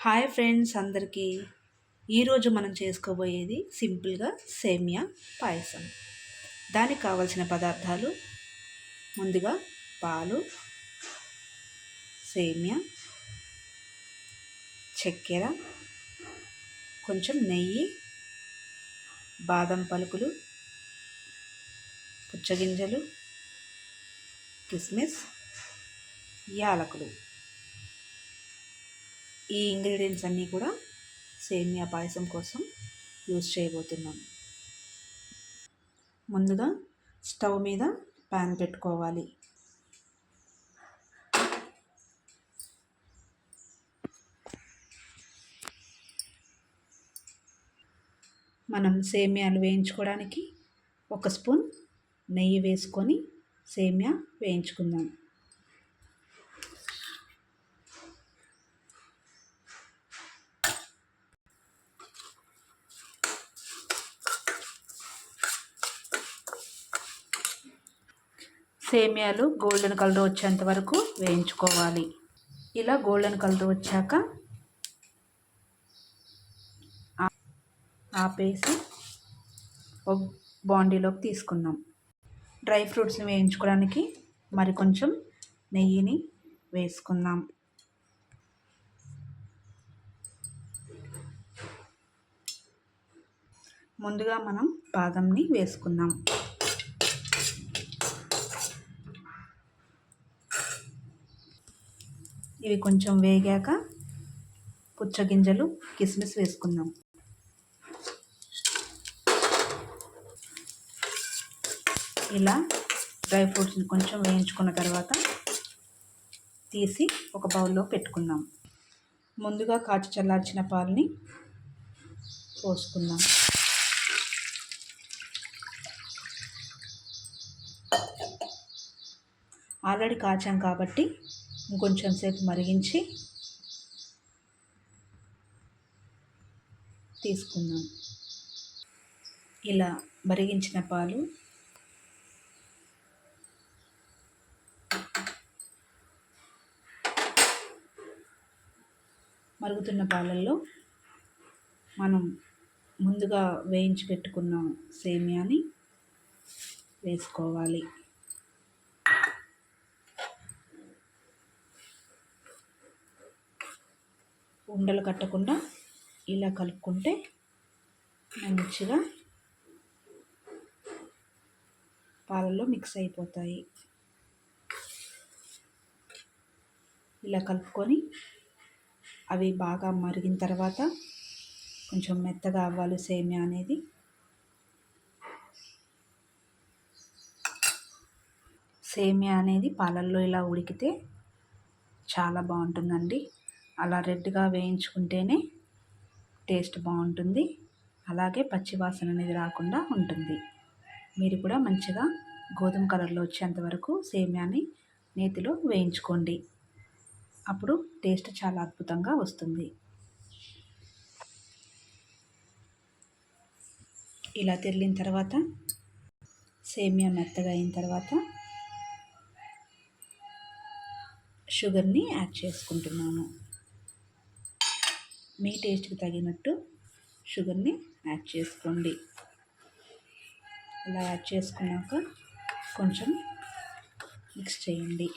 Hi friends అందరికీ ఈరోజు మనం చేసుకోబోయేది సింపుల్గా సేమియా పాయసం. దానికి కావలసిన పదార్థాలు ముందుగా పాలు, సేమియా, చక్కెర, కొంచెం నెయ్యి, బాదం పలుకులు, పుచ్చగింజలు, కిస్మిస్, యాలకులు. ఈ ఇంగ్రీడియంట్స్ అన్నీ కూడా సేమియా పాయసం కోసం యూజ్ చేయబోతున్నాం. ముందుగా స్టవ్ మీద ప్యాన్ పెట్టుకోవాలి. మనం సేమియాలు వేయించుకోవడానికి 1 స్పూన్ నెయ్యి వేసుకొని సేమియా వేయించుకుందాం. సేమియాలు గోల్డెన్ కలర్ వచ్చేంత వరకు వేయించుకోవాలి. ఇలా గోల్డెన్ కలర్ వచ్చాక ఆపేసి ఒక బాండీలోకి తీసుకుందాం. డ్రై ఫ్రూట్స్ని వేయించుకోవడానికి మరి కొంచెం నెయ్యిని వేసుకుందాం. ముందుగా మనం బాదంని వేసుకుందాం. ఇవి కొంచెం వేగాక పుచ్చగింజలు, కిస్మిస్ వేసుకుందాం. ఇలా డ్రై ఫ్రూట్స్ని కొంచెం వేయించుకున్న తర్వాత తీసి ఒక బౌల్లో పెట్టుకుందాం. ముందుగా కాచి చల్లార్చిన పాలని పోసుకుందాం. ఆల్రెడీ కాచాం కాబట్టి ఇంకొంచెం సేపు మరిగించి తీసుకుందాం. ఇలా మరిగించిన పాలు మరుగుతున్న పాలల్లో మనం ముందుగా వేయించి పెట్టుకున్న సేమియాని వేసుకోవాలి. ఉండలు కట్టకుండా ఇలా కలుపుకుంటే మంచిగా పాలల్లో మిక్స్ అయిపోతాయి. ఇలా కలుపుకొని అవి బాగా మరిగిన తర్వాత కొంచెం మెత్తగా అవ్వాలి సేమియా అనేది. సేమియా అనేది పాలల్లో ఇలా ఉడికితే చాలా బాగుంటుందండి. అలా రెడ్గా వేయించుకుంటేనే టేస్ట్ బాగుంటుంది. అలాగే పచ్చివాసన అనేది రాకుండా ఉంటుంది. మీరు కూడా మంచిగా గోధుమ కలర్లో వచ్చేంత వరకు సేమియాని నేతిలో వేయించుకోండి. అప్పుడు టేస్ట్ చాలా అద్భుతంగా వస్తుంది. ఇలా తెరిలిన తర్వాత సేమియా మెత్తగా అయిన తర్వాత షుగర్ని యాడ్ చేసుకుంటున్నాను. మీ టేస్ట్కి తగినట్టు షుగర్ని యాడ్ చేసుకోండి. ఇలా యాడ్ చేసుకున్నాక కొంచెం మిక్స్ చేయండి.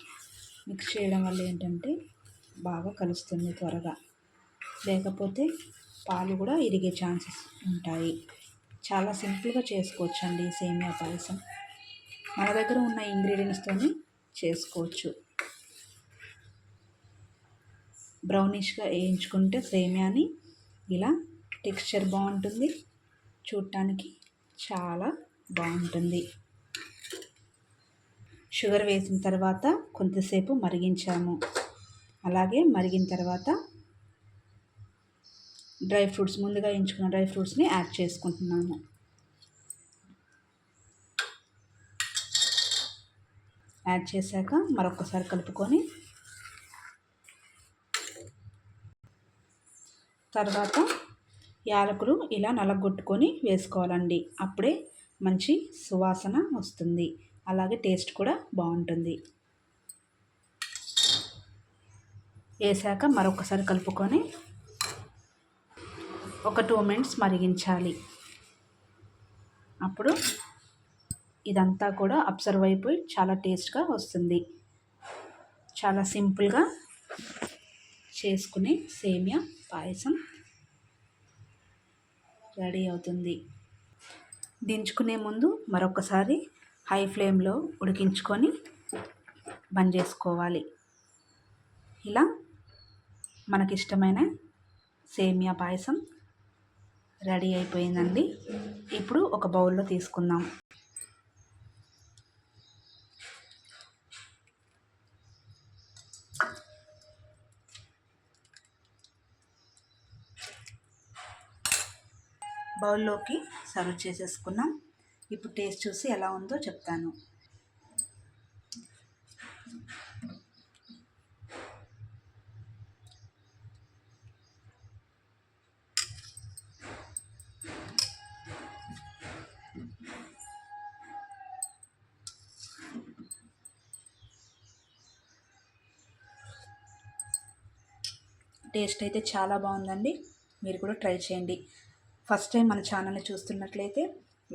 మిక్స్ చేయడం వల్ల ఏంటంటే బాగా కలుస్తుంది త్వరగా, లేకపోతే పాలు కూడా ఇరిగే ఛాన్సెస్ ఉంటాయి. చాలా సింపుల్గా చేసుకోవచ్చండి సేమియా పాయసం. మన దగ్గర ఉన్న ఇంగ్రీడియంట్స్తోనే చేసుకోవచ్చు. బ్రౌనిష్గా వేయించుకుంటే సేమియాని ఇలా టెక్స్చర్ బాగుంటుంది, చూడటానికి చాలా బాగుంటుంది. షుగర్ వేసిన తర్వాత కొంతసేపు మరిగించాము. అలాగే మరిగిన తర్వాత డ్రై ఫ్రూట్స్, ముందుగా వేయించుకున్న డ్రై ఫ్రూట్స్ని యాడ్ చేసుకుంటున్నాము. యాడ్ చేశాక మరొకసారి కలుపుకొని తర్వాత యాలకులు ఇలా నలగొట్టుకొని వేసుకోవాలండి. అప్పుడే మంచి సువాసన వస్తుంది. అలాగే టేస్ట్ కూడా బాగుంటుంది. వేసాక మరొకసారి కలుపుకొని ఒక 2 మినిట్స్ మరిగించాలి. అప్పుడు ఇదంతా కూడా అబ్జర్వ్ అయిపోయి చాలా టేస్ట్గా వస్తుంది. చాలా సింపుల్గా చేసుకునే సేమియా పాయసం రెడీ అవుతుంది. దించుకునే ముందు మరొకసారి హై ఫ్లేమ్లో ఉడికించుకొని బంద్ చేసుకోవాలి. ఇలా మనకిష్టమైన సేమియా పాయసం రెడీ అయిపోయిందండి. ఇప్పుడు ఒక బౌల్లో తీసుకుందాం. బౌల్లోకి సర్వ్ చేసేసుకున్నాం. ఇప్పుడు టేస్ట్ చూసి ఎలా ఉందో చెప్తాను. టేస్ట్ అయితే చాలా బాగుందండి. మీరు కూడా ట్రై చేయండి. ఫస్ట్ టైం మన ఛానల్ని చూస్తున్నట్లయితే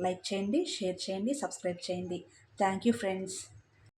లైక్ చేయండి, షేర్ చేయండి, సబ్స్క్రైబ్ చేయండి. Thank you friends.